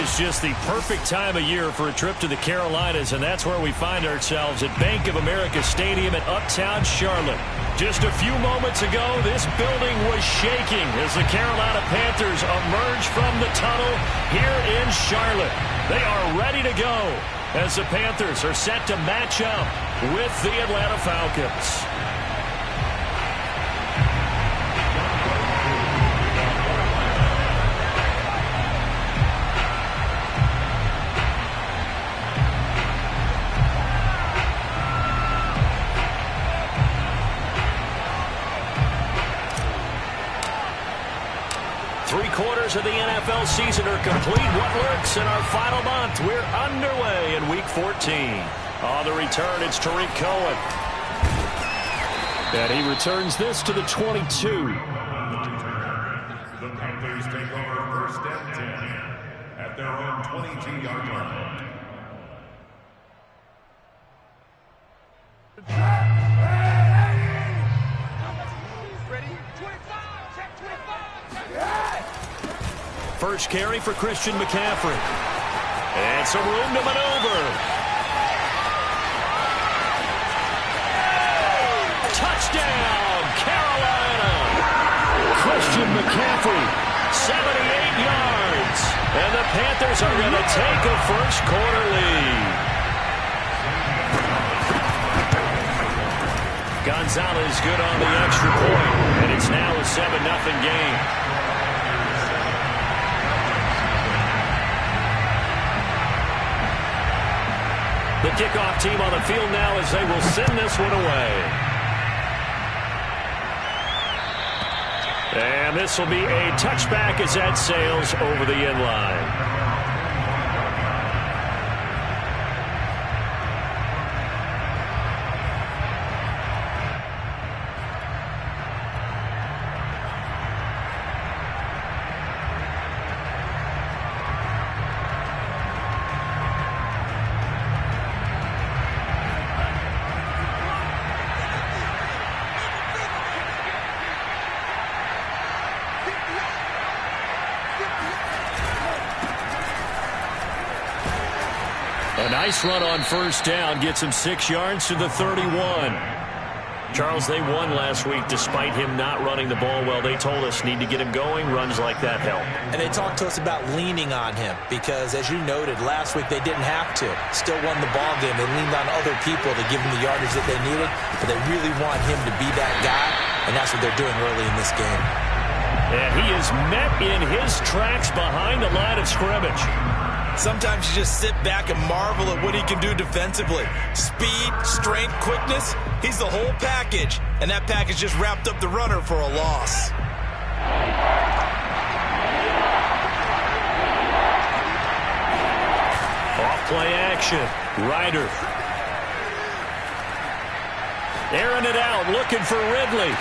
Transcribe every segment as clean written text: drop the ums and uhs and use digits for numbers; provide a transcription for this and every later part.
is just the perfect time of year for a trip to the Carolinas, and that's where we find ourselves at Bank of America Stadium in Uptown Charlotte. Just a few moments ago, this building was shaking as the Carolina Panthers emerge from the tunnel here in Charlotte. They are ready to go as the Panthers are set to match up with the Atlanta Falcons. 3/4 of the NFL season are complete. What lurks in our final month? We're underway in Week 14. On the return, it's Tariq Cohen. And he returns this to the 22. The Panthers take over 1st and 10 at their own 22-yard line. First carry for Christian McCaffrey. And some room to maneuver. Touchdown, Carolina! Christian McCaffrey, 78 yards. And the Panthers are going to take a first-quarter lead. Gonzalez good on the extra point, and it's now a 7-0 game. The kickoff team on the field now as they will send this one away. And this will be a touchback as that sails over the end line. A nice run on first down gets him 6 yards to the 31. Charles, they won last week despite him not running the ball well. They told us need to get him going. Runs like that help. And they talked to us about leaning on him because, as you noted, last week they didn't have to. Still won the ball game. They leaned on other people to give them the yardage that they needed, but they really want him to be that guy, and that's what they're doing early in this game. And he is met in his tracks behind the line of scrimmage. Sometimes you just sit back and marvel at what he can do defensively. Speed, strength, quickness, he's the whole package. And that package just wrapped up the runner for a loss. Off play action. Ryder. Airing it out, looking for Ridley.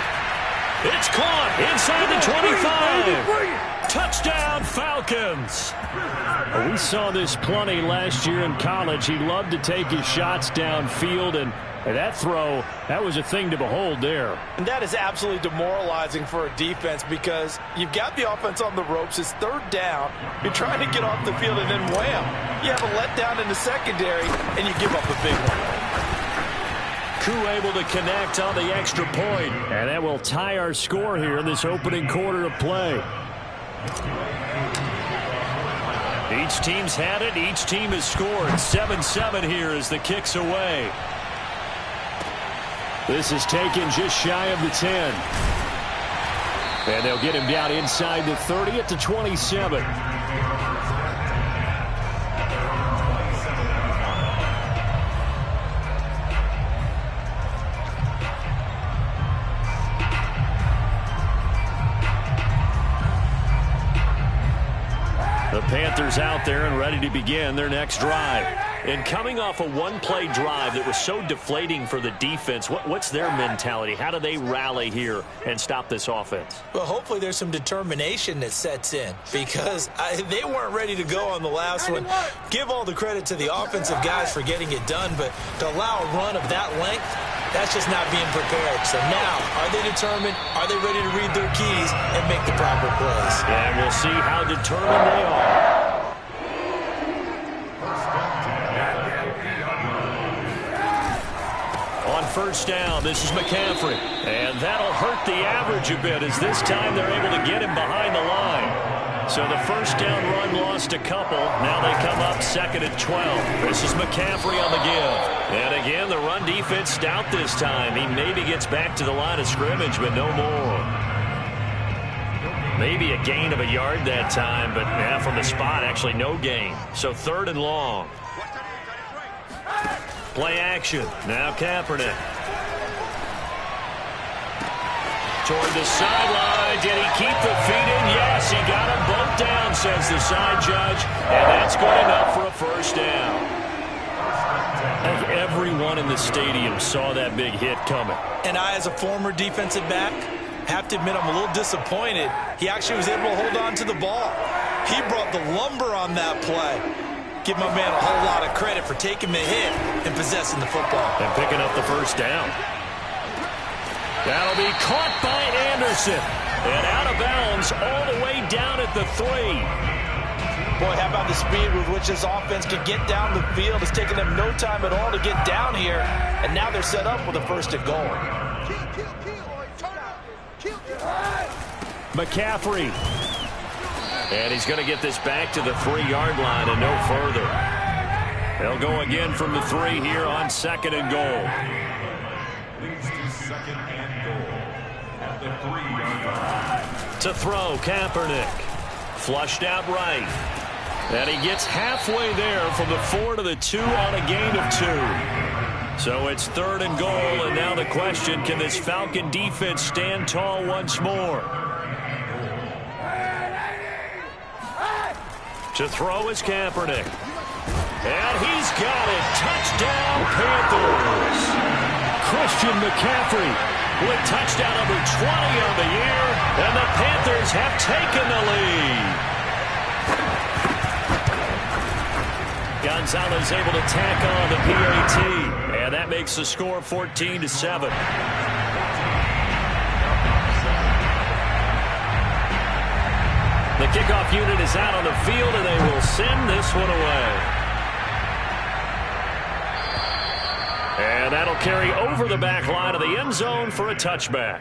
It's caught inside the 25. Touchdown, Falcons. We saw this plenty last year in college. He loved to take his shots downfield, and that throw, that was a thing to behold there. And that is absolutely demoralizing for a defense because you've got the offense on the ropes. It's 3rd down. You're trying to get off the field, and then wham, you have a letdown in the secondary, and you give up a big one. Koo able to connect on the extra point, and that will tie our score here in this opening quarter of play. Each team's had it. Each team has scored. 7-7 here as the kick's away. This is taken just shy of the 10. And they'll get him down inside the 30 at the 27. The Panthers out there and ready to begin their next drive. And coming off a one-play drive that was so deflating for the defense, what's their mentality? How do they rally here and stop this offense? Well, hopefully there's some determination that sets in because they weren't ready to go on the last one. Give all the credit to the offensive guys for getting it done, but to allow a run of that length, that's just not being prepared. So now, are they determined? Are they ready to read their keys and make the proper plays? And we'll see how determined they are. first down. This is McCaffrey. And that'll hurt the average a bit as this time they're able to get him behind the line. So the first down run lost a couple. Now they come up 2nd and 12. This is McCaffrey on the give. And again, the run defense stout this time. He maybe gets back to the line of scrimmage, but no more. Maybe a gain of a yard that time, but from the spot, actually no gain. So 3rd and long. Play action. Now Kaepernick. Toward the sideline. Did he keep the feet in? Yes, he got them both down, says the side judge. And that's good enough for a first down. I think everyone in the stadium saw that big hit coming. And I, as a former defensive back, have to admit I'm a little disappointed. He actually was able to hold on to the ball. He brought the lumber on that play. Give my man a whole lot of credit for taking the hit and possessing the football. And picking up the first down. That'll be caught by Anderson. And out of bounds all the way down at the 3. Boy, how about the speed with which this offense can get down the field? It's taken them no time at all to get down here. And now they're set up with a 1st and goal. McCaffrey. And he's going to get this back to the 3-yard line and no further. They'll go again from the 3 here on 2nd and goal. Leads to 2nd and goal at the 3-yard line. To throw, Kaepernick. Flushed out right. And he gets halfway there from the 4 to the 2 on a gain of 2. So it's 3rd and goal, and now the question, can this Falcon defense stand tall once more? To throw is Kaepernick. And he's got it. Touchdown, Panthers. Christian McCaffrey with touchdown number 20 on the year. And the Panthers have taken the lead. Gonzalez able to tack on the PAT. And that makes the score 14-7. The kickoff unit is out on the field, and they will send this one away. And that'll carry over the back line of the end zone for a touchback.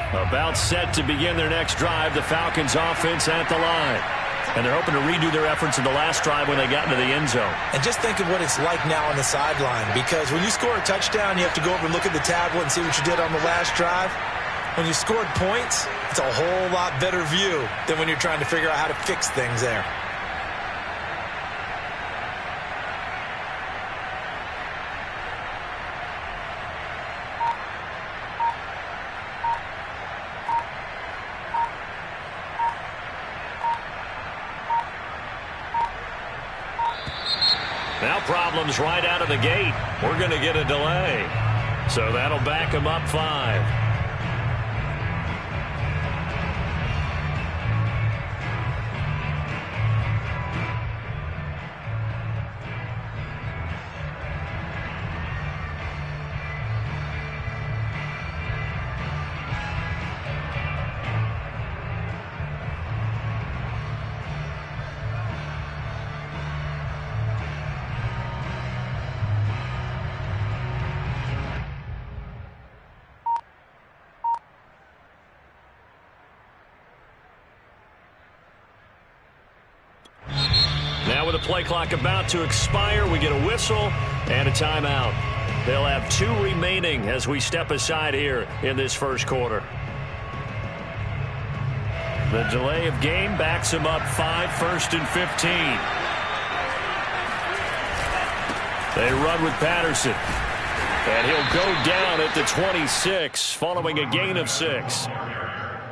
About set to begin their next drive, the Falcons offense at the line. And they're hoping to redo their efforts in the last drive when they got into the end zone. And just think of what it's like now on the sideline, because when you score a touchdown, you have to go over and look at the tablet and see what you did on the last drive. When you scored points, it's a whole lot better view than when you're trying to figure out how to fix things there. Now problems right out of the gate. We're going to get a delay. So that'll back them up 5. Now with the play clock about to expire, we get a whistle and a timeout. They'll have 2 remaining as we step aside here in this first quarter. The delay of game backs them up 5, 1st and 15. They run with Patterson. And he'll go down at the 26 following a gain of 6.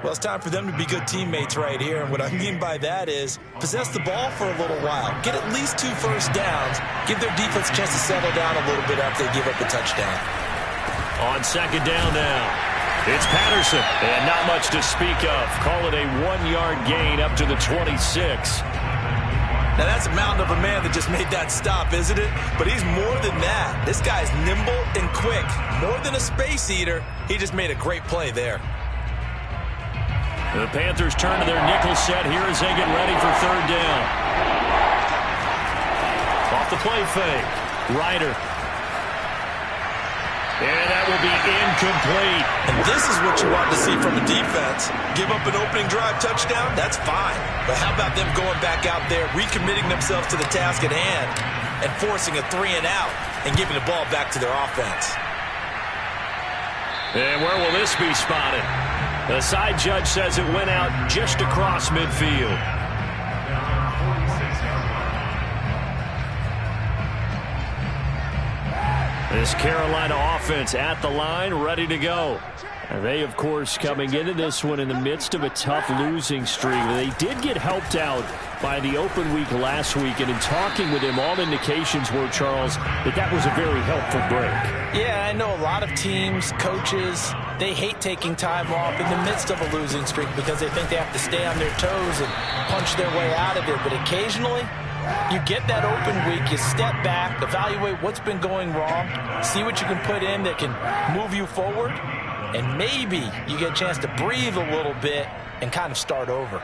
Well, it's time for them to be good teammates right here. And what I mean by that is possess the ball for a little while. Get at least 2 first downs. Give their defense a chance to settle down a little bit after they give up a touchdown. On second down now, it's Patterson. And not much to speak of. Call it a 1-yard gain up to the 26. Now, that's a mountain of a man that just made that stop, isn't it? But he's more than that. This guy's nimble and quick. More than a space eater, he just made a great play there. The Panthers turn to their nickel set here as they get ready for 3rd down. Off the play fake. Ryder. And that will be incomplete. And this is what you want to see from a defense. Give up an opening drive touchdown, that's fine. But how about them going back out there, recommitting themselves to the task at hand, and forcing a 3-and-out and giving the ball back to their offense? And where will this be spotted? The side judge says it went out just across midfield. This Carolina offense at the line, ready to go. And they, of course, coming into this one in the midst of a tough losing streak. They did get helped out by the open week last week, and in talking with him, all indications were, Charles, that was a very helpful break. Yeah, I know a lot of teams, coaches, they hate taking time off in the midst of a losing streak because they think they have to stay on their toes and punch their way out of it. But occasionally, you get that open week, you step back, evaluate what's been going wrong, see what you can put in that can move you forward, and maybe you get a chance to breathe a little bit and kind of start over.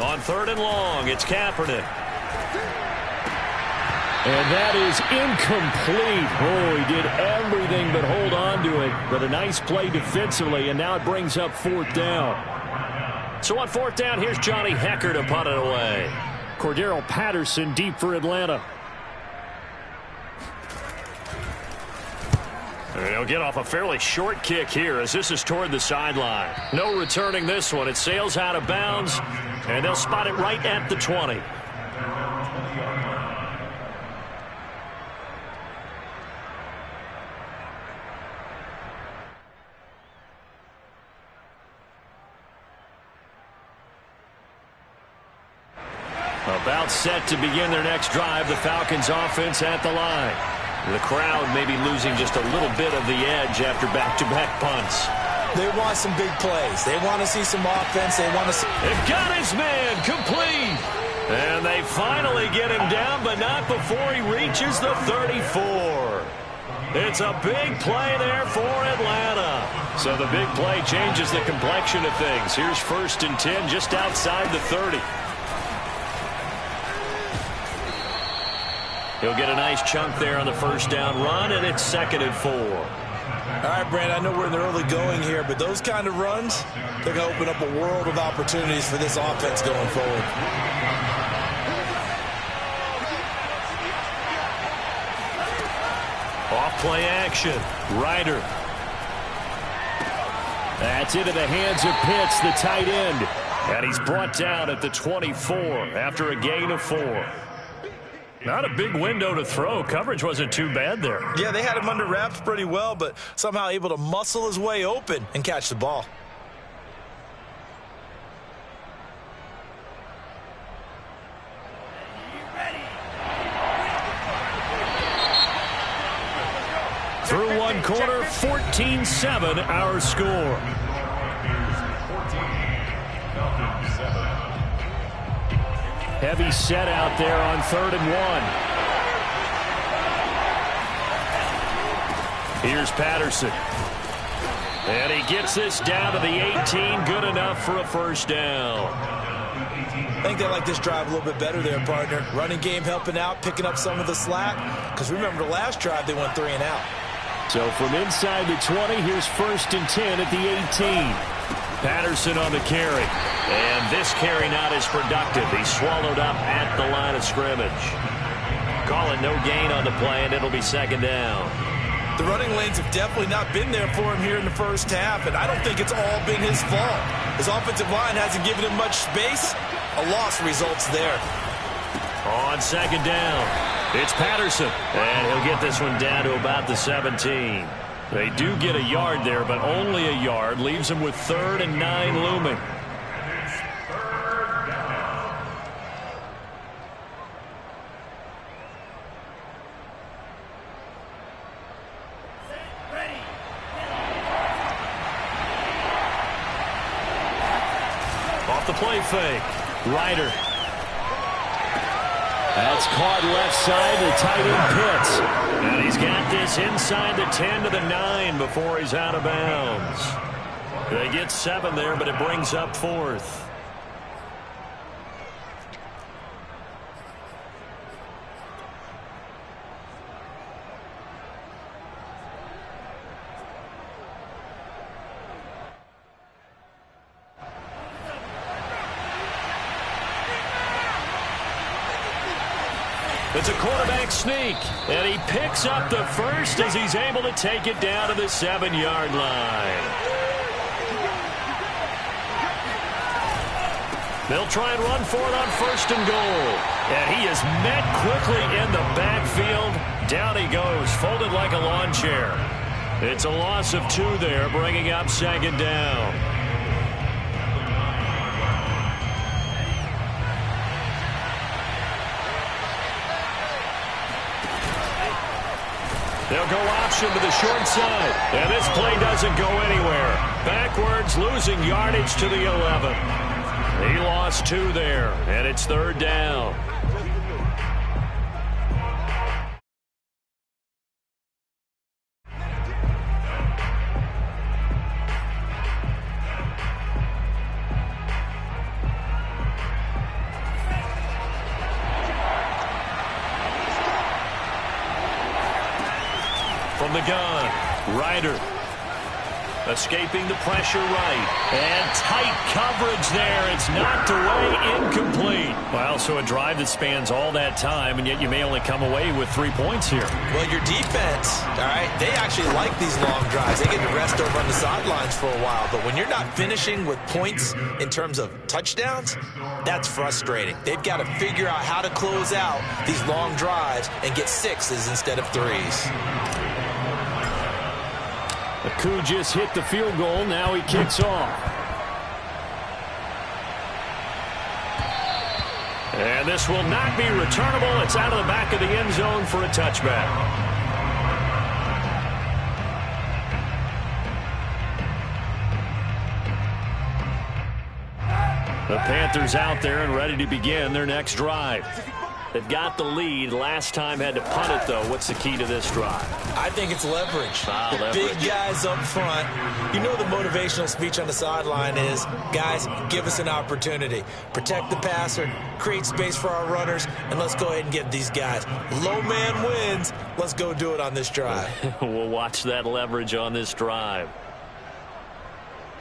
On 3rd and long, it's Kaepernick. And that is incomplete. Oh, he did everything but hold on to it. But a nice play defensively, and now it brings up 4th down. So on 4th down, here's Johnny Hecker to punt it away. Cordero Patterson deep for Atlanta. And he'll get off a fairly short kick here as this is toward the sideline. No returning this one. It sails out of bounds, and they'll spot it right at the 20. About set to begin their next drive, the Falcons offense at the line. The crowd may be losing just a little bit of the edge after back-to-back punts. They want some big plays. They want to see some offense. They want to see... They've got his man complete. And they finally get him down, but not before he reaches the 34. It's a big play there for Atlanta. So the big play changes the complexion of things. Here's 1st and 10 just outside the 30. He'll get a nice chunk there on the first down run, and it's 2nd and 4. All right, Brand, I know we're in the early going here, but those kind of runs, they're going to open up a world of opportunities for this offense going forward. Off play action. Ryder. That's into the hands of Pitts, the tight end. And he's brought down at the 24 after a gain of 4. Not a big window to throw. Coverage wasn't too bad there. Yeah, they had him under wraps pretty well, but somehow able to muscle his way open and catch the ball. Through one quarter, 14-7 our score. Heavy set out there on 3rd and 1. Here's Patterson. And he gets this down to the 18. Good enough for a first down. I think they like this drive a little bit better there, partner. Running game helping out, picking up some of the slack. Because remember, the last drive they went 3 and out. So from inside the 20, here's 1st and 10 at the 18. Patterson on the carry. And this carry not as productive. He's swallowed up at the line of scrimmage. Calling no gain on the play, and it'll be 2nd down. The running lanes have definitely not been there for him here in the first half, and I don't think it's all been his fault. His offensive line hasn't given him much space. A loss results there. On 2nd down, it's Patterson, and he'll get this one down to about the 17. They do get a yard there, but only a yard. Leaves them with 3rd and 9 looming. Off the play fake, Ryder. That's caught left side, the tight end Pitts. And he's got this inside the 10 to the 9 before he's out of bounds. They get 7 there, but it brings up 4th. It's a quarterback sneak, and he picks up the first as he's able to take it down to the 7-yard line. They'll try and run for it on 1st and goal. And he is met quickly in the backfield. Down he goes, folded like a lawn chair. It's a loss of 2 there, bringing up 2nd down. They'll go option to the short side. And this play doesn't go anywhere. Backwards, losing yardage to the 11. He lost 2 there, and it's 3rd down. From the gun, Ryder escaping the pressure right. And tight coverage there. It's knocked away, incomplete. Well, so a drive that spans all that time, and yet you may only come away with 3 points here. Well, your defense, all right, they actually like these long drives. They get to rest over on the sidelines for a while. But when you're not finishing with points in terms of touchdowns, that's frustrating. They've got to figure out how to close out these long drives and get 6s instead of 3s. Aku just hit the field goal. Now he kicks off. And this will not be returnable. It's out of the back of the end zone for a touchback. The Panthers out there and ready to begin their next drive. They've got the lead. Last time had to punt it, though. What's the key to this drive? I think it's leverage. The Leverage. big guys up front. You know the motivational speech on the sideline is, guys, give us an opportunity. Protect the passer, create space for our runners, and let's go ahead and get these guys. Low man wins. Let's go do it on this drive. We'll watch that leverage on this drive.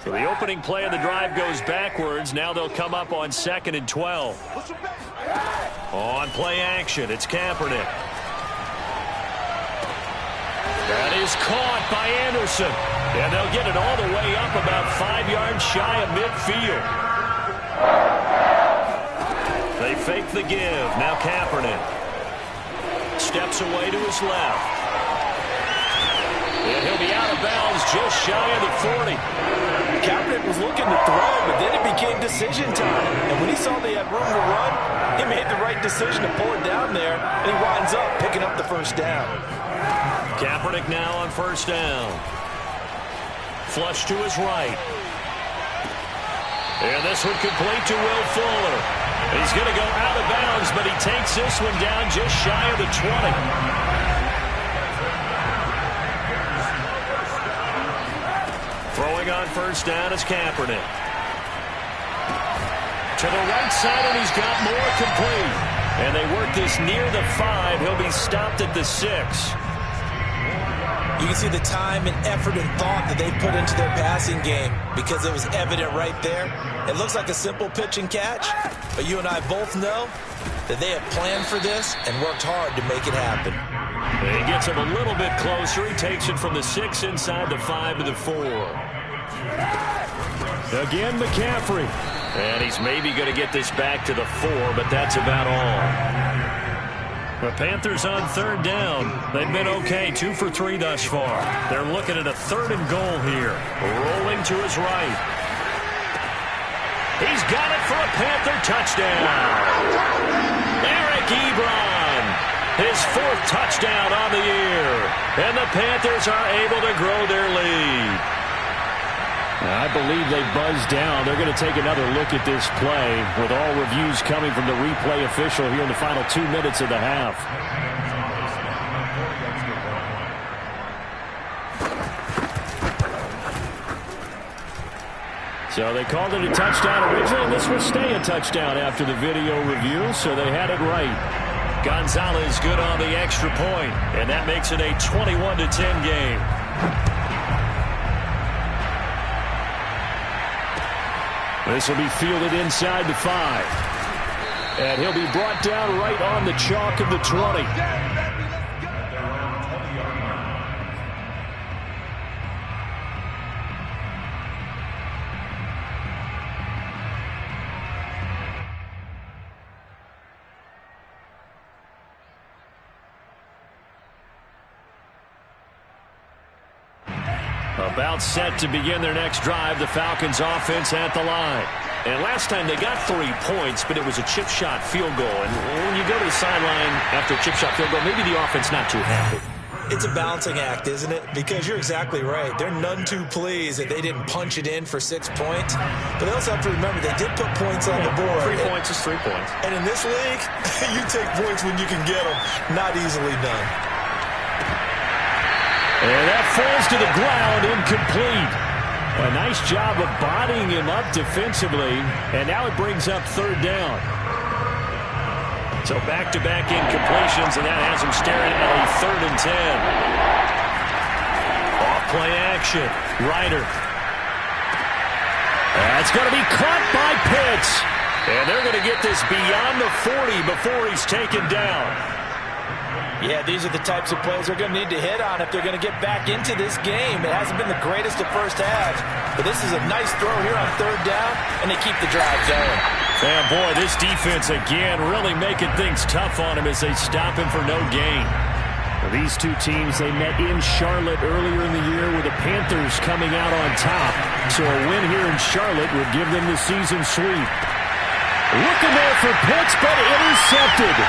So the opening play of the drive goes backwards. Now they'll come up on 2nd and 12. On play action, it's Kaepernick. That is caught by Anderson. And they'll get it all the way up about 5 yards shy of midfield. They fake the give. Now Kaepernick steps away to his left. And he'll be out of bounds just shy of the 40. Kaepernick was looking to throw, but then it became decision time. And when he saw they had room to run, he made the right decision to pull it down there, and he winds up picking up the first down. Kaepernick now on first down. Flush to his right. And this one complete to Will Fuller. He's going to go out of bounds, but he takes this one down just shy of the 20. Throwing on first down is Kaepernick. To the right side, and he's got more complete. And they work this near the 5. He'll be stopped at the 6. You can see the time and effort and thought that they put into their passing game because it was evident right there. It looks like a simple pitch and catch, but you and I both know that they have planned for this and worked hard to make it happen. He gets him a little bit closer. He takes it from the 6 inside the 5 to the 4. Again, McCaffrey. And he's maybe going to get this back to the 4, but that's about all. The Panthers on third down. They've been okay, 2 for 3 thus far. They're looking at a 3rd and goal here. Rolling to his right. He's got it for a Panther touchdown. Eric Ebron, his 4th touchdown on the year. And the Panthers are able to grow their lead. I believe they buzzed down. They're going to take another look at this play with all reviews coming from the replay official here in the final 2 minutes of the half. So they called it a touchdown originally, and this will stay a touchdown after the video review, so they had it right. Gonzalez good on the extra point, and that makes it a 21-10 game. This will be fielded inside the 5. And he'll be brought down right on the chalk of the 20. About set to begin their next drive, the Falcons offense at the line. And last time they got 3 points, but it was a chip shot field goal. And when you go to the sideline after a chip shot field goal, maybe the offense not too happy. It's a balancing act, isn't it? Because you're exactly right. They're none too pleased that they didn't punch it in for 6 points. But they also have to remember they did put points on the board. 3 points is 3 points. And in this league, you take points when you can get them. Not easily done. And that falls to the ground, incomplete. A nice job of bodying him up defensively, and now it brings up 3rd down. So back-to-back incompletions, and that has him staring at a 3rd and 10. Off-play action. Ryder. That's going to be caught by Pitts. And they're going to get this beyond the 40 before he's taken down. Yeah, these are the types of plays they're going to need to hit on if they're going to get back into this game. It hasn't been the greatest of first halves, but this is a nice throw here on 3rd down, and they keep the drive going. And boy, this defense again really making things tough on him as they stop him for no gain. Well, these two teams, they met in Charlotte earlier in the year with the Panthers coming out on top. So a win here in Charlotte would give them the season sweep. Looking there for Pitts, but intercepted.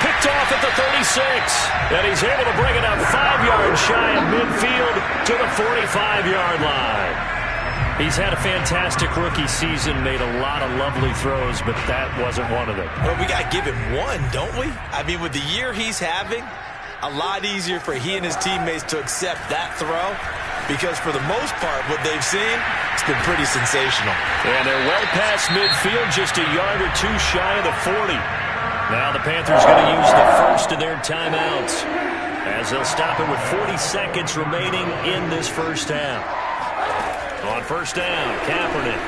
Picked off at the 36, and he's able to bring it up 5 yards shy of midfield to the 45-yard line. He's had a fantastic rookie season, made a lot of lovely throws, but that wasn't one of them. Well, we got to give him one, don't we? I mean, with the year he's having, a lot easier for he and his teammates to accept that throw, because for the most part, what they've seen, it's been pretty sensational. And they're well past midfield, just a yard or two shy of the 40. Now the Panthers going to use the first of their timeouts, as they'll stop it with 40 seconds remaining in this first half. On first down, Kaepernick.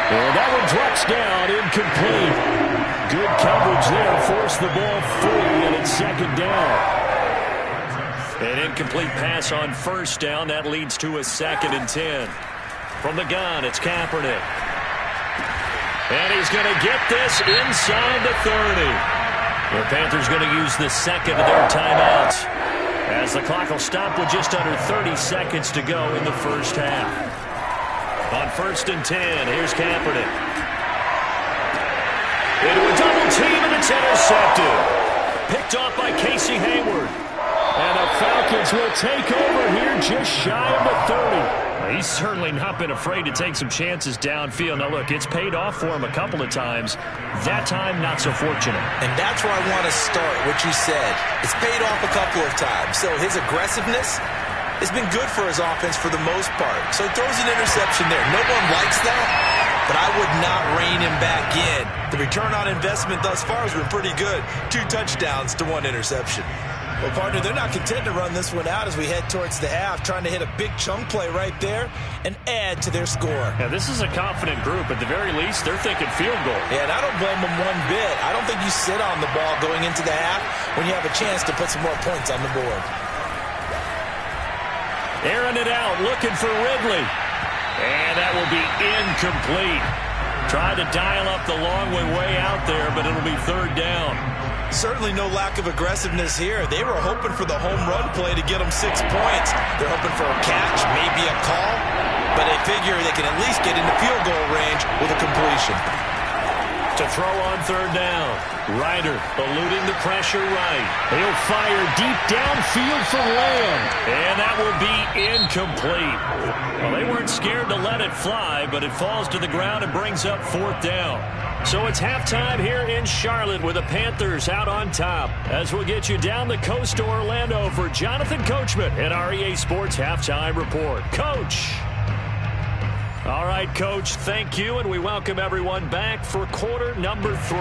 Well, that one drops down, incomplete. Good coverage there, forced the ball free, and it's second down. An incomplete pass on first down. That leads to a 2nd and 10. From the gun, it's Kaepernick. And he's going to get this inside the 30. The Panthers going to use the second of their timeouts, as the clock will stop with just under 30 seconds to go in the first half. On 1st and 10, here's Kaepernick. Into a double team, and it's intercepted. Picked off by Casey Hayward. And the Falcons will take over here just shy of the 30. He's certainly not been afraid to take some chances downfield. Now, look, it's paid off for him a couple of times. That time, not so fortunate. And that's where I want to start, what you said. It's paid off a couple of times. So his aggressiveness has been good for his offense for the most part. So he throws an interception there. No one likes that, but I would not rein him back in. The return on investment thus far has been pretty good. 2 touchdowns to 1 interception. Well, partner, they're not content to run this one out as we head towards the half, trying to hit a big chunk play right there and add to their score. Yeah, this is a confident group. At the very least, they're thinking field goal. Yeah, and I don't blame them one bit. I don't think you sit on the ball going into the half when you have a chance to put some more points on the board. Airing it out, looking for Ridley. And that will be incomplete. Tried to dial up the long way out there, but it'll be 3rd down. Certainly no lack of aggressiveness here. They were hoping for the home run play to get them 6 points. They're hoping for a catch, maybe a call, but they figure they can at least get into field goal range with a completion. To throw on 3rd down. Ryder eluding the pressure right. He'll fire deep downfield for Lamb. And that will be incomplete. Well, they weren't scared to let it fly, but it falls to the ground and brings up 4th down. So it's halftime here in Charlotte with the Panthers out on top, as we'll get you down the coast to Orlando for Jonathan Coachman at our EA Sports Halftime Report. Coach. All right, Coach, thank you, and we welcome everyone back for quarter number 3.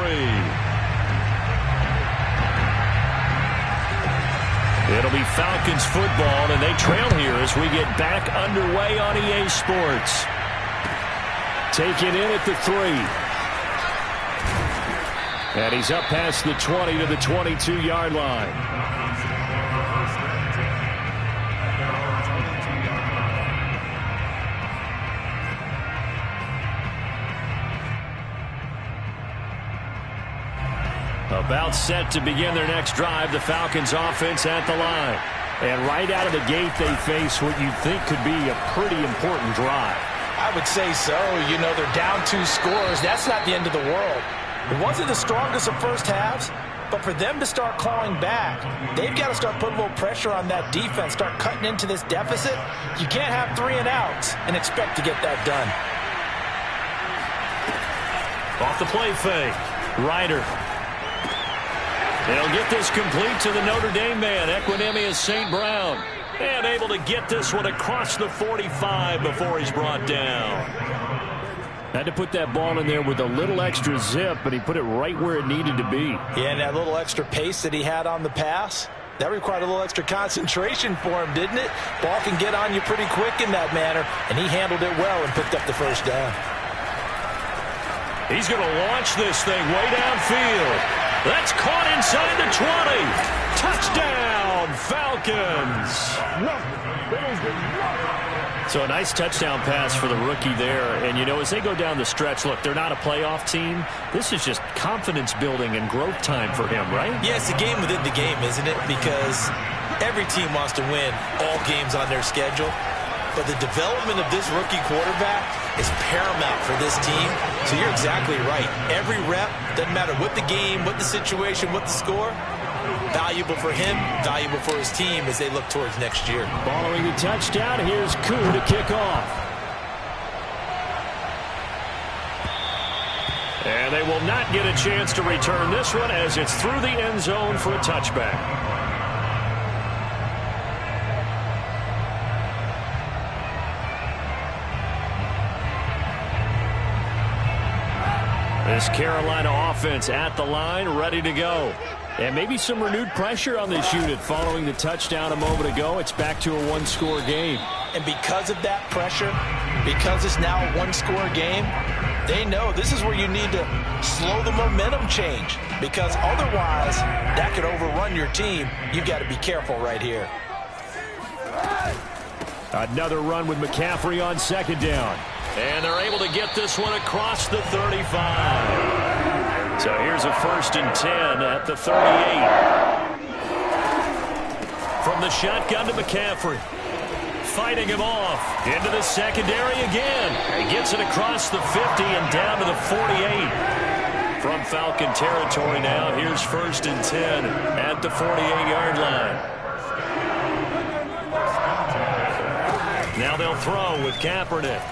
It'll be Falcons football, and they trail here as we get back underway on EA Sports. Taken in at the 3. And he's up past the 20 to the 22-yard line. About set to begin their next drive, the Falcons offense at the line. And right out of the gate, they face what you'd think could be a pretty important drive. I would say so. You know, they're down 2 scores. That's not the end of the world. It wasn't the strongest of first halves, but for them to start clawing back, they've got to start putting a little pressure on that defense, start cutting into this deficit. You can't have 3 and outs and expect to get that done. Off the play fake. Ryder. They'll get this complete to the Notre Dame man, Equinemius St. Brown. And able to get this one across the 45 before he's brought down. Had to put that ball in there with a little extra zip, but he put it right where it needed to be. Yeah, and that little extra pace that he had on the pass, that required a little extra concentration for him, didn't it? Ball can get on you pretty quick in that manner, and he handled it well and picked up the first down. He's going to launch this thing way downfield. That's caught inside the 20. Touchdown, Falcons. So a nice touchdown pass for the rookie there. And, you know, as they go down the stretch, look, they're not a playoff team. This is just confidence building and growth time for him, right? Yeah, it's a game within the game, isn't it? Because every team wants to win all games on their schedule. But the development of this rookie quarterback is paramount for this team. So you're exactly right. Every rep, doesn't matter what the game, what the situation, what the score, Valuable for him, valuable for his team as they look towards next year. Following the touchdown, here's Koo to kick off. And they will not get a chance to return this one as it's through the end zone for a touchback. This Carolina offense at the line, ready to go. And maybe some renewed pressure on this unit following the touchdown a moment ago. It's back to a one-score game. And because of that pressure, because it's now a one-score game, they know this is where you need to slow the momentum change, because otherwise that could overrun your team. You've got to be careful right here. Another run with McCaffrey on second down. And they're able to get this one across the 35. So here's a 1st and 10 at the 38. From the shotgun to McCaffrey. Fighting him off into the secondary again. He gets it across the 50 and down to the 48. From Falcon territory now, here's 1st and 10 at the 48-yard line. Now they'll throw with Kaepernick.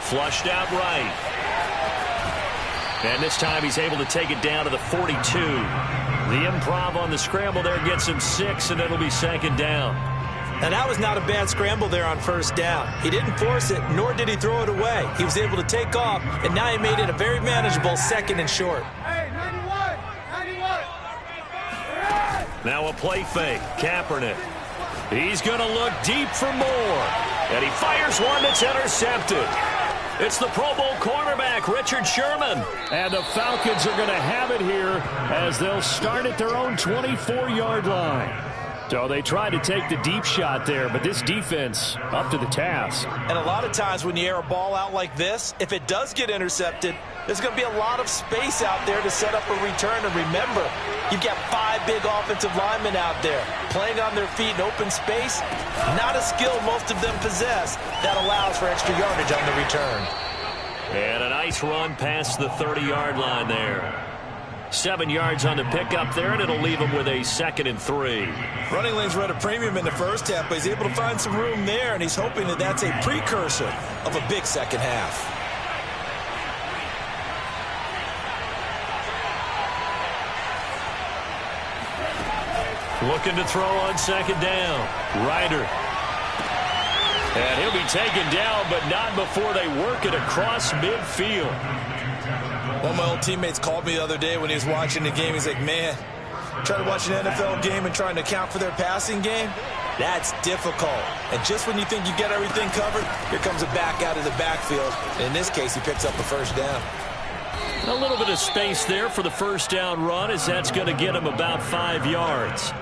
Flushed out right. And this time he's able to take it down to the 42. The improv on the scramble there gets him 6, and it'll be 2nd down. Now, that was not a bad scramble there on 1st down. He didn't force it, nor did he throw it away. He was able to take off, and now he made it a very manageable 2nd and short. Hey, 91! Now a play fake. Kaepernick. He's going to look deep for more. And he fires one that's intercepted. It's the Pro Bowl cornerback, Richard Sherman. And the Falcons are going to have it here as they'll start at their own 24-yard line. So they tried to take the deep shot there, but this defense up to the task. And a lot of times when you air a ball out like this, if it does get intercepted, there's going to be a lot of space out there to set up a return. And remember, you've got 5 big offensive linemen out there playing on their feet in open space. Not a skill most of them possess that allows for extra yardage on the return. And a nice run past the 30-yard line there. 7 yards on the pickup there, and it'll leave him with a 2nd and 3. Running lanes were at a premium in the first half, but he's able to find some room there, and he's hoping that that's a precursor of a big second half. Looking to throw on 2nd down. Ryder. And he'll be taken down, but not before they work it across midfield. One of my old teammates called me the other day when he was watching the game. He's like, man, trying to watch an NFL game and trying to account for their passing game, that's difficult. And just when you think you get everything covered, here comes a back out of the backfield. And in this case, he picks up the 1st down. A little bit of space there for the 1st down run, as that's going to get him about 5 yards.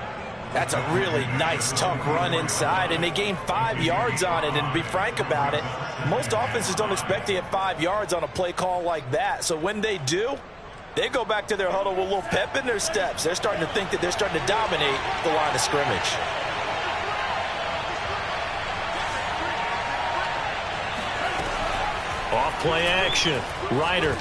That's a really nice, tough run inside, and they gained 5 yards on it. And to be frank about it, most offenses don't expect to get 5 yards on a play call like that. So when they do, they go back to their huddle with a little pep in their steps. They're starting to think that they're starting to dominate the line of scrimmage. Off play action. Ryder.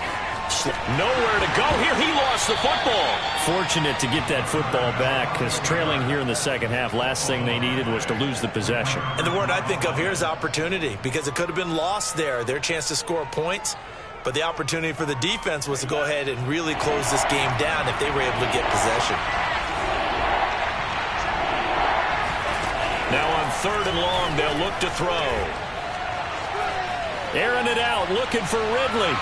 Nowhere to go here. He lost the football. Fortunate to get that football back, because trailing here in the second half, last thing they needed was to lose the possession. And the word I think of here is opportunity, because it could have been lost there. Their chance to score points, but the opportunity for the defense was to go ahead and really close this game down if they were able to get possession. Now on 3rd and long, they'll look to throw. Airing it out, looking for Ridley.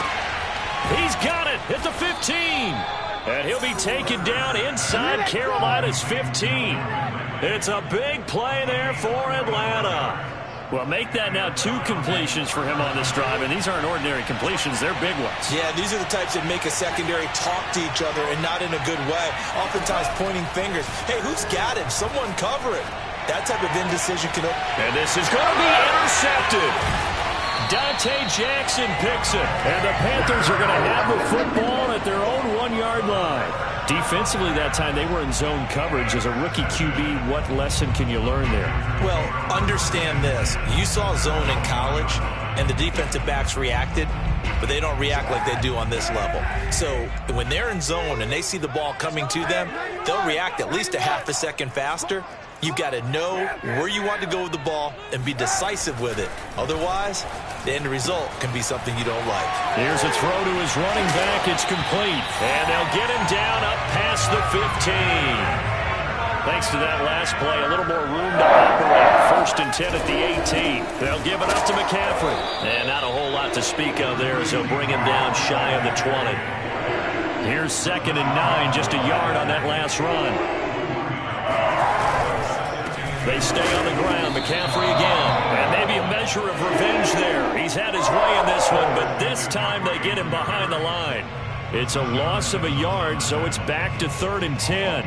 He's got it at the 15. And he'll be taken down inside Carolina's 15. It's a big play there for Atlanta. Well, make that now 2 completions for him on this drive, and these aren't ordinary completions. They're big ones. Yeah, these are the types that make a secondary talk to each other, and not in a good way. Oftentimes pointing fingers. Hey, who's got him? Someone cover it. That type of indecision can... And this is going to be intercepted. Dante Jackson picks it. And the Panthers are going to have the football at their own 1-yard line. Defensively that time, they were in zone coverage. As a rookie QB, what lesson can you learn there? Well, understand this. You saw zone in college, and the defensive backs reacted. but they don't react like they do on this level. So when they're in zone and they see the ball coming to them, they'll react at least a half a second faster. You've got to know where you want to go with the ball and be decisive with it. Otherwise, the end result can be something you don't like. Here's a throw to his running back. It's complete. And they'll get him down up past the 15. Thanks to that last play, a little more room to operate. First and 10 at the 18. They'll give it up to McCaffrey. And not a whole lot to speak of there as they'll bring him down shy of the 20. Here's 2nd and 9, just a yard on that last run. They stay on the ground. McCaffrey again. And maybe a measure of revenge there. He's had his way in this one, but this time they get him behind the line. It's a loss of a yard, so it's back to 3rd and 10.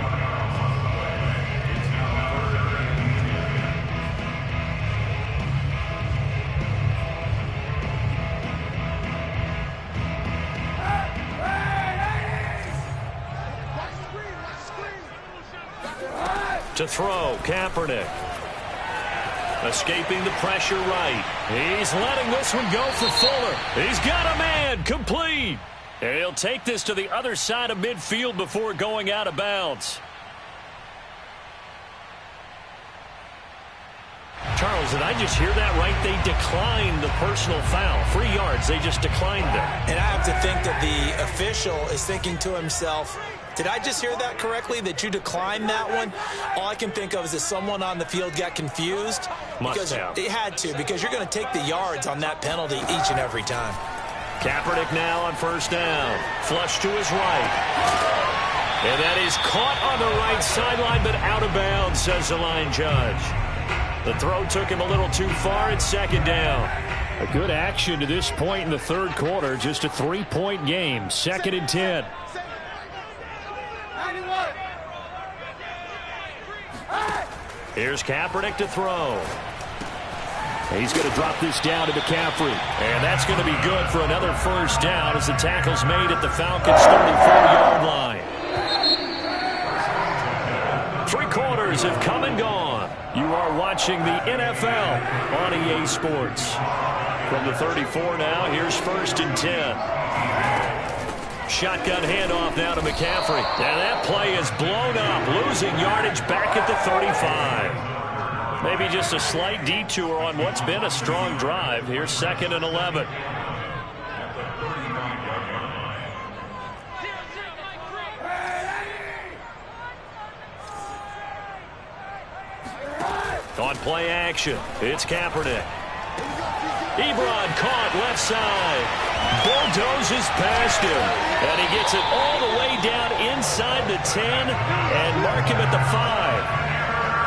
To throw, Kaepernick. Escaping the pressure right. He's letting this one go for Fuller. He's got a man, complete. And he'll take this to the other side of midfield before going out of bounds. Charles, did I just hear that right? They declined the personal foul. 3 yards, they just declined it. And I have to think that the official is thinking to himself, did I just hear that correctly, that you declined that one? All I can think of is that someone on the field got confused. Must have. They had to, because you're going to take the yards on that penalty each and every time. Kaepernick now on 1st down. Flush to his right. And that is caught on the right sideline, but out of bounds, says the line judge. The throw took him a little too far. It's 2nd down. A good action to this point in the 3rd quarter. Just a 3-point game. 2nd and 10. Here's Kaepernick to throw. He's going to drop this down to McCaffrey. And that's going to be good for another 1st down as the tackle's made at the Falcons' 34-yard line. 3 quarters have come and gone. You are watching the NFL on EA Sports. From the 34 now, here's 1st and 10. Shotgun handoff now to McCaffrey. And that play is blown up, losing yardage back at the 35. Maybe just a slight detour on what's been a strong drive. Here's 2nd and 11. On play action, it's Kaepernick. Ebron caught left side. Bulldozes past him. And he gets it all the way down inside the 10 and mark him at the 5.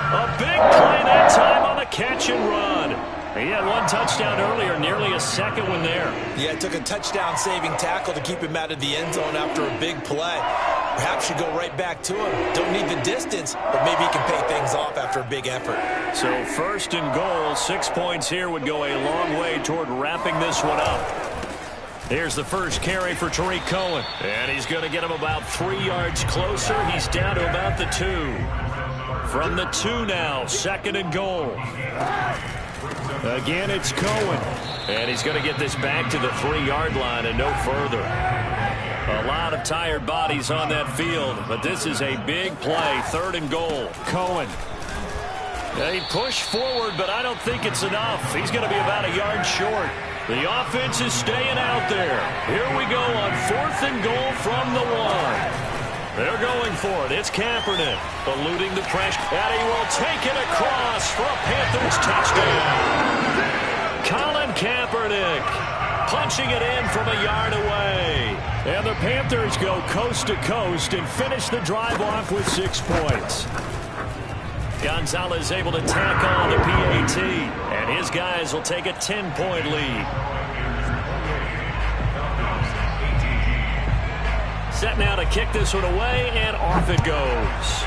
A big play that time on the catch and run. He had 1 touchdown earlier, nearly a 2nd one there. Yeah, it took a touchdown-saving tackle to keep him out of the end zone after a big play. Perhaps you go right back to him. Don't need the distance, but maybe he can pay things off after a big effort. So 1st and goal, 6 points here would go a long way toward wrapping this one up. Here's the first carry for Tariq Cohen. And he's going to get him about 3 yards closer. He's down to about the 2. From the 2 now, 2nd and goal. Again, it's Cohen. And he's going to get this back to the 3-yard line and no further. A lot of tired bodies on that field, but this is a big play. 3rd and goal. Cohen. They push forward, but I don't think it's enough. He's going to be about a yard short. The offense is staying out there. Here we go on 4th and goal from the 1. They're going for it. It's Kaepernick eluding the pressure. And he will take it across for a Panthers touchdown. Colin Kaepernick punching it in from a yard away. And the Panthers go coast to coast and finish the drive off with 6 points. Gonzalez able to tack on the PAT, and his guys will take a 10-point lead. Set now to kick this one away, and off it goes.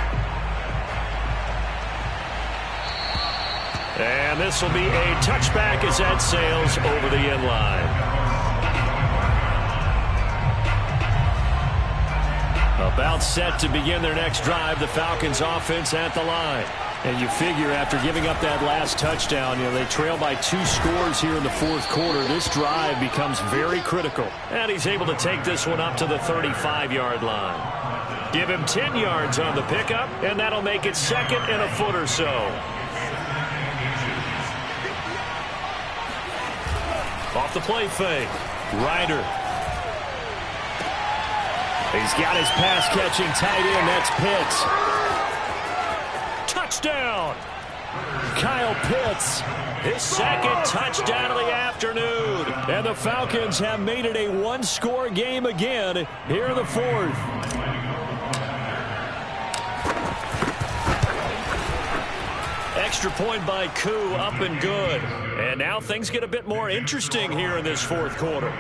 And this will be a touchback as that sails over the end line. About set to begin their next drive, the Falcons offense at the line. And you figure after giving up that last touchdown, they trail by 2 scores here in the fourth quarter. This drive becomes very critical. And he's able to take this one up to the 35-yard line. Give him 10 yards on the pickup, and that'll make it second and a foot or so. Off the play fake. Ryder. He's got his pass-catching tight end. That's Pitts. Touchdown! Kyle Pitts. His second touchdown of the afternoon. And the Falcons have made it a one-score game again here in the fourth. Extra point by Koo, up and good. And now things get a bit more interesting here in this fourth quarter.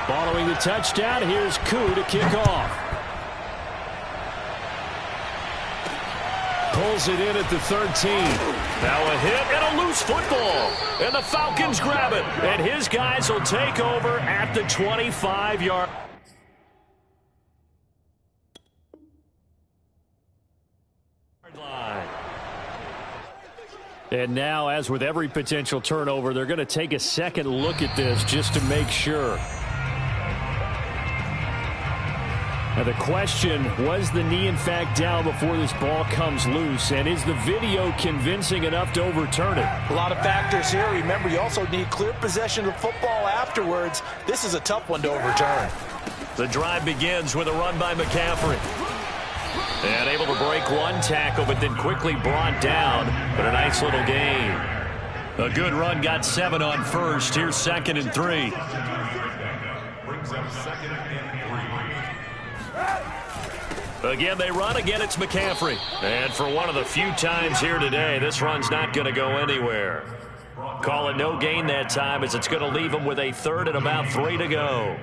Following the touchdown, here's Koo to kick off. Pulls it in at the 13. Now a hit and a loose football. And the Falcons grab it. And his guys will take over at the 25-yard line. And now, as with every potential turnover, they're going to take a second look at this just to make sure. Now the question, was the knee in fact down before this ball comes loose? And is the video convincing enough to overturn it? A lot of factors here. Remember, you also need clear possession of football afterwards. This is a tough one to overturn. The drive begins with a run by McCaffrey. And able to break one tackle, but then quickly brought down. But a nice little gain. A good run, got 7 on first. Here's 2nd and 3. Brings up 2nd and 3. Again, they run. Again, it's McCaffrey. And for one of the few times here today, this run's not going to go anywhere. Call it no gain that time, as it's going to leave him with a 3rd and about 3 to go.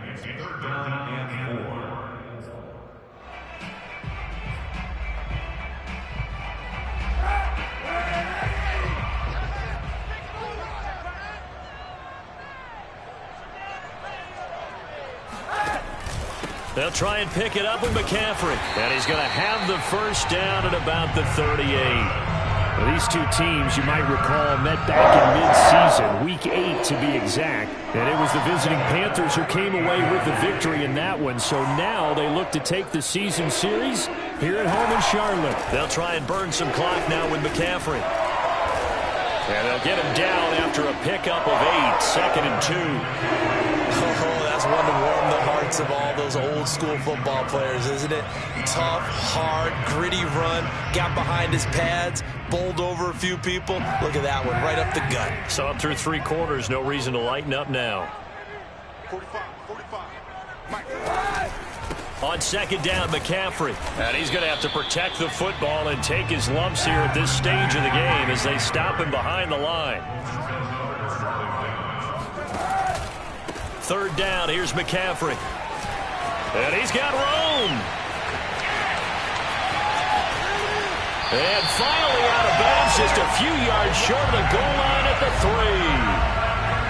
They'll try and pick it up with McCaffrey. And he's going to have the first down at about the 38. Well, these two teams, you might recall, met back in mid-season, Week 8 to be exact. And it was the visiting Panthers who came away with the victory in that one. So now they look to take the season series here at home in Charlotte. They'll try and burn some clock now with McCaffrey. And they'll get him down after a pickup of 8, 2nd and 2. Oh, that's one to warm the hearts of all those old-school football players, isn't it? Tough, hard, gritty run, got behind his pads, bowled over a few people. Look at that one, right up the gut. So up through 3 quarters, no reason to lighten up now. 45. On 2nd down, McCaffrey. And he's going to have to protect the football and take his lumps here at this stage of the game as they stop him behind the line. 3rd down, here's McCaffrey. And he's got room. And finally out of bounds, just a few yards short of the goal line at the 3.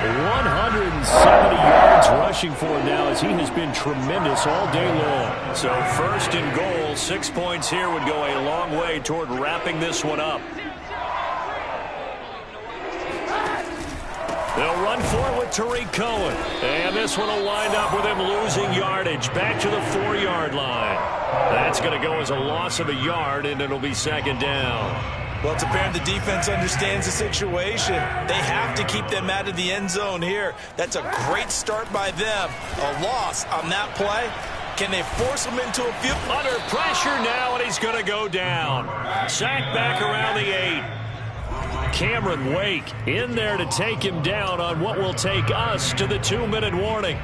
170 yards rushing for him now, as he has been tremendous all day long. So 1st and goal, 6 points here would go a long way toward wrapping this one up. They'll run for it with Tariq Cohen. And this one will wind up with him losing yardage back to the 4-yard line. That's going to go as a loss of a yard, and it'll be 2nd down. Well, it's apparent the defense understands the situation. They have to keep them out of the end zone here. That's a great start by them. A loss on that play. Can they force him into a field? Under pressure now, and he's going to go down. Sacked back around the 8. Cameron Wake in there to take him down on what will take us to the 2-minute warning.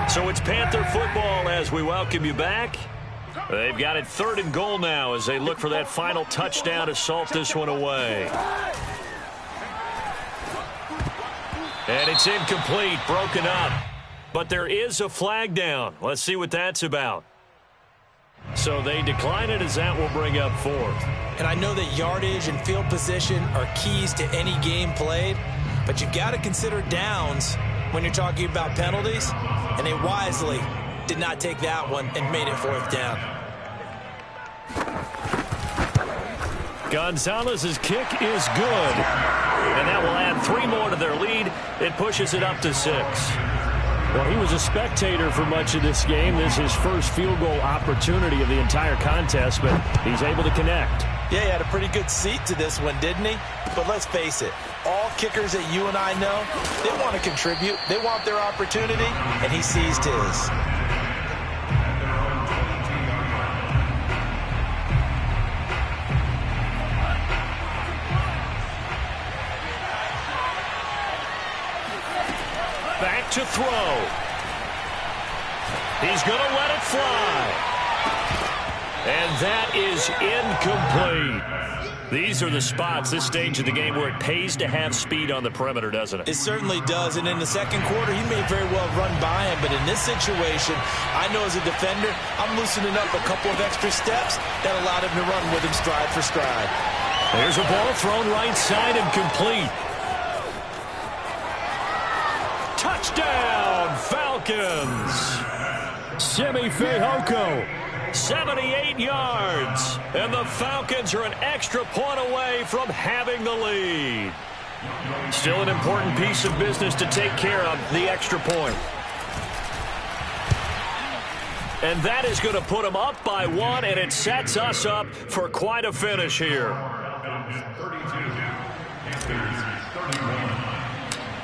So it's Panther football as we welcome you back. They've got it 3rd and goal now as they look for that final touchdown to salt this one away. And it's incomplete, broken up. But there is a flag down. Let's see what that's about. So they decline it, as that will bring up 4th. And I know that yardage and field position are keys to any game played. But you've got to consider downs when you're talking about penalties, and they wisely did not take that one and made it 4th down. Gonzalez's kick is good, and that will add 3 more to their lead. It pushes it up to 6. Well, he was a spectator for much of this game. This is his first field goal opportunity of the entire contest, but he's able to connect. Yeah, he had a pretty good seat to this one, didn't he? But let's face it, all kickers that you and I know, they want to contribute. They want their opportunity, and he seized his. Back to throw. He's going to let it fly. And that is incomplete. These are the spots, this stage of the game, where it pays to have speed on the perimeter, doesn't it? It certainly does, and in the second quarter, he may very well run by him, but in this situation, I know as a defender, I'm loosening up a couple of extra steps that allowed him to run with him stride for stride. There's a ball thrown right side and complete. Touchdown, Falcons! Simi Fehoko. 78 yards, and the Falcons are an extra point away from having the lead. Still an important piece of business to take care of, the extra point. And that is going to put them up by 1, and it sets us up for quite a finish here.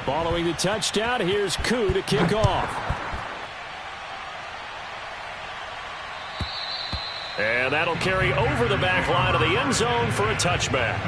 Following the touchdown, here's Koo to kick off. And that'll carry over the back line of the end zone for a touchback.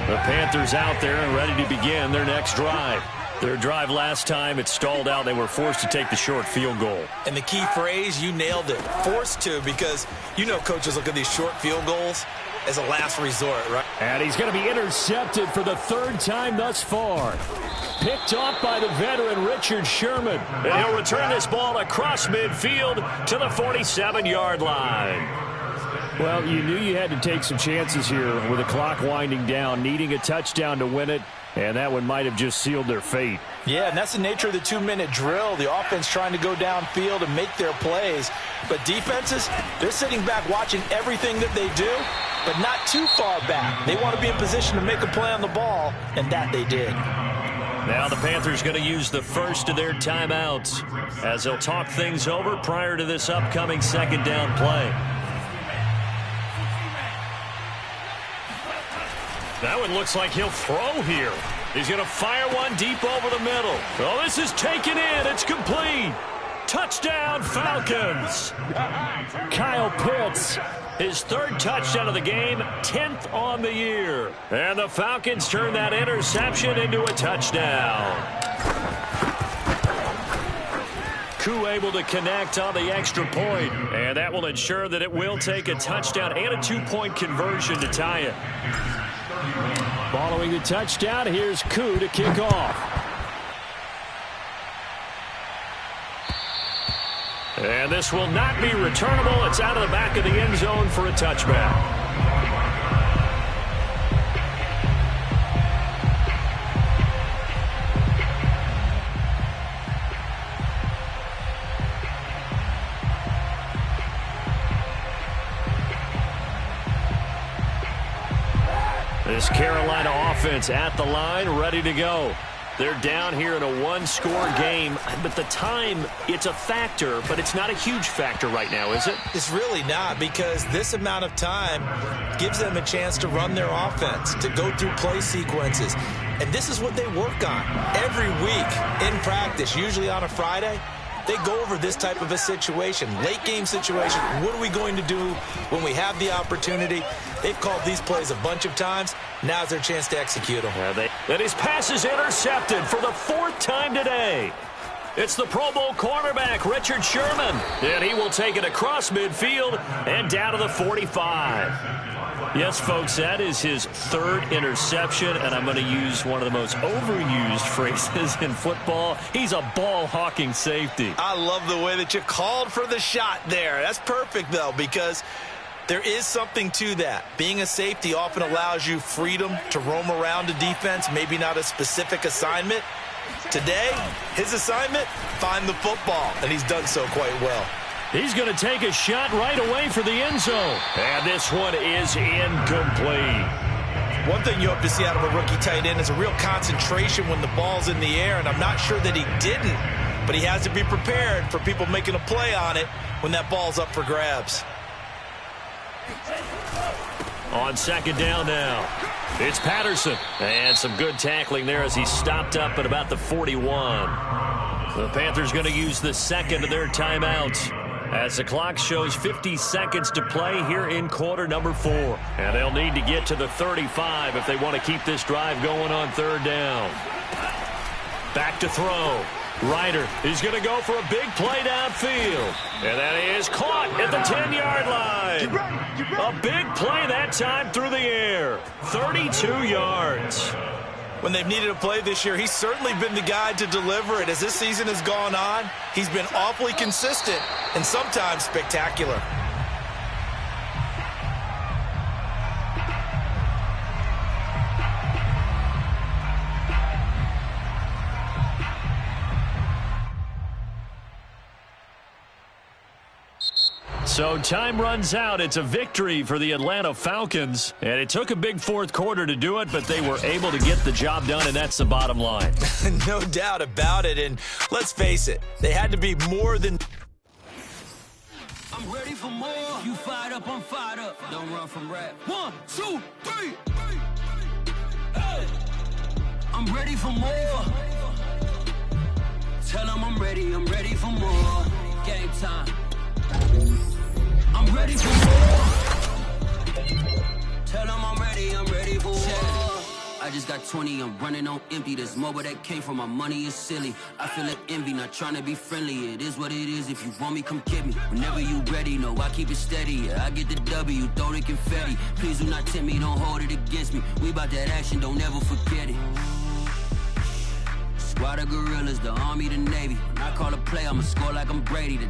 The Panthers out there and ready to begin their next drive. Their drive last time, it stalled out. They were forced to take the short field goal. And the key phrase, you nailed it, forced to, because you know coaches look at these short field goals as a last resort, right? And he's going to be intercepted for the 3rd time thus far. Picked off by the veteran Richard Sherman. And he'll return this ball across midfield to the 47-yard line. Well, you knew you had to take some chances here with the clock winding down, needing a touchdown to win it, and that one might have just sealed their fate. Yeah, and that's the nature of the 2-minute drill. The offense trying to go downfield and make their plays. But defenses, they're sitting back watching everything that they do, but not too far back. They want to be in position to make a play on the ball, and that they did. Now the Panthers going to use the first of their timeouts as they'll talk things over prior to this upcoming 2nd down play. That one looks like he'll throw here. He's going to fire one deep over the middle. Oh, this is taken in. It's complete. Touchdown, Falcons. Kyle Pitts. His 3rd touchdown of the game, 10th on the year. And the Falcons turn that interception into a touchdown. Koo able to connect on the extra point. And that will ensure that it will take a touchdown and a 2-point conversion to tie it. Following the touchdown, here's Koo to kick off. And this will not be returnable. It's out of the back of the end zone for a touchback. This Carolina offense at the line, ready to go. They're down here in a 1-score game, but the time, it's a factor, but it's not a huge factor right now, is it? It's really not, because this amount of time gives them a chance to run their offense, to go through play sequences. And this is what they work on every week in practice, usually on a Friday. They go over this type of a situation, late game situation. What are we going to do when we have the opportunity? They've called these plays a bunch of times. Now's their chance to execute them. And his pass is intercepted for the 4th time today. It's the Pro Bowl cornerback, Richard Sherman. And he will take it across midfield and down to the 45. Yes, folks, that is his third interception, and I'm going to use one of the most overused phrases in football. He's a ball-hawking safety. I love the way that you called for the shot there. That's perfect, though, because there is something to that. Being a safety often allows you freedom to roam around a defense, maybe not a specific assignment. Today, his assignment, find the football, and he's done so quite well. He's going to take a shot right away for the end zone. And this one is incomplete. One thing you hope to see out of a rookie tight end is a real concentration when the ball's in the air, and I'm not sure that he didn't, but he has to be prepared for people making a play on it when that ball's up for grabs. On second down now, it's Patterson. And some good tackling there as he stopped up at about the 41. The Panthers going to use the second of their timeouts as the clock shows 50 seconds to play here in quarter number 4. And they'll need to get to the 35 if they want to keep this drive going on third down. Back to throw. Ryder is going to go for a big play downfield. And that is caught at the 10-yard line. A big play that time through the air. 32 yards. When they've needed a play this year, he's certainly been the guy to deliver it. As this season has gone on, he's been awfully consistent and sometimes spectacular. So time runs out. It's a victory for the Atlanta Falcons. And it took a big fourth quarter to do it, but they were able to get the job done, and that's the bottom line. No doubt about it. And let's face it, they had to be more than... I'm ready for more. You fired up, I'm fired up. Don't run from rap. 1, 2, 3. Hey. I'm ready for more. Tell them I'm ready for more. Game time. I'm ready for more. Tell them I'm ready for more. I just got 20, I'm running on empty. There's more where that came from, my money is silly. I feel like envy, not trying to be friendly. It is what it is, if you want me, come get me. Whenever you ready, no, I keep it steady. Yeah, I get the W, throw the confetti. Please do not tempt me, don't hold it against me. We about that action, don't ever forget it. Squad of gorillas, the army, the navy. When I call a play, I'ma score like I'm Brady. The